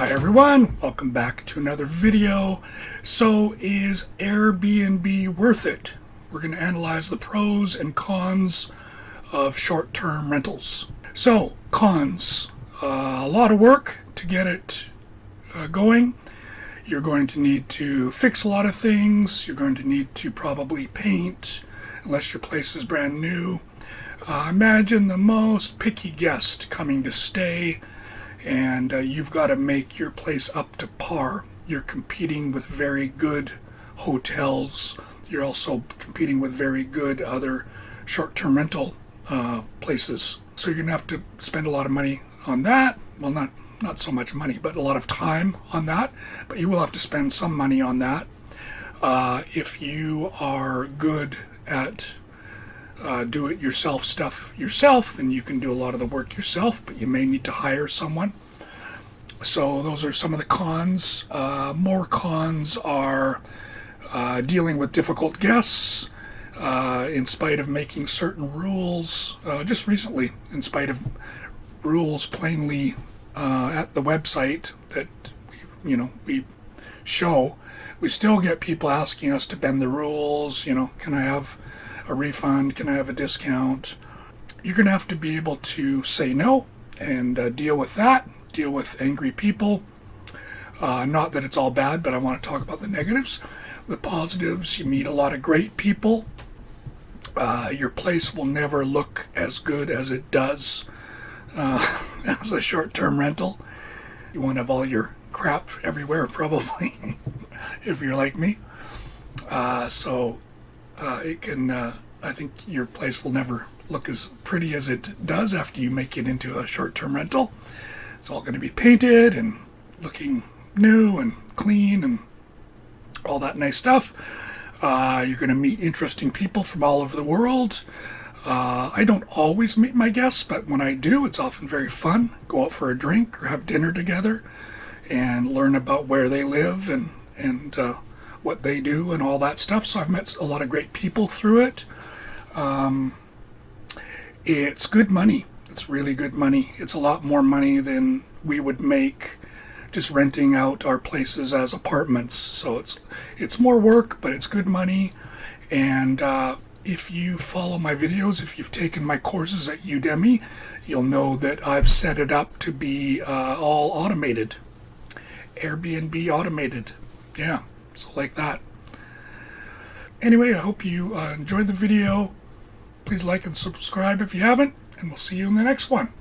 Hi everyone, welcome back to another video. So is Airbnb worth it? We're going to analyze the pros and cons of short-term rentals. So, cons. A lot of work to get it going. You're going to need to fix a lot of things. You're going to need to probably paint, unless your place is brand new. Imagine the most picky guest coming to stay, and you've got to make your place up to par. You're competing with very good hotels. You're also competing with very good other short-term rental places. So you're going to have to spend a lot of money on that. Well, not so much money, but a lot of time on that. But you will have to spend some money on that. If you are good at do-it-yourself stuff yourself, then you can do a lot of the work yourself, but you may need to hire someone. So those are some of the cons. More cons are dealing with difficult guests, in spite of making certain rules. Just recently, in spite of rules plainly at the website that we show, we still get people asking us to bend the rules. Can I have a refund? Can I have a discount? You're going to have to be able to say no and deal with that, deal with angry people. Not that it's all bad, but I want to talk about the negatives. The positives: you meet a lot of great people. Your place will never look as good as it does as a short-term rental. You won't have all your crap everywhere, probably, if you're like me. It can, I think your place will never look as pretty as it does after you make it into a short-term rental. It's all going to be painted and looking new and clean and all that nice stuff. You're going to meet interesting people from all over the world. I don't always meet my guests, but when I do, it's often very fun. Go out for a drink or have dinner together and learn about where they live and what they do and all that stuff. So I've met a lot of great people through it. It's good money. It's really good money. It's a lot more money than we would make just renting out our places as apartments. So it's more work, but it's good money. And if you follow my videos, if you've taken my courses at Udemy, you'll know that I've set it up to be all automated. Airbnb automated. Yeah. So like that. Anyway, I hope you enjoyed the video. Please like and subscribe if you haven't, and we'll see you in the next one.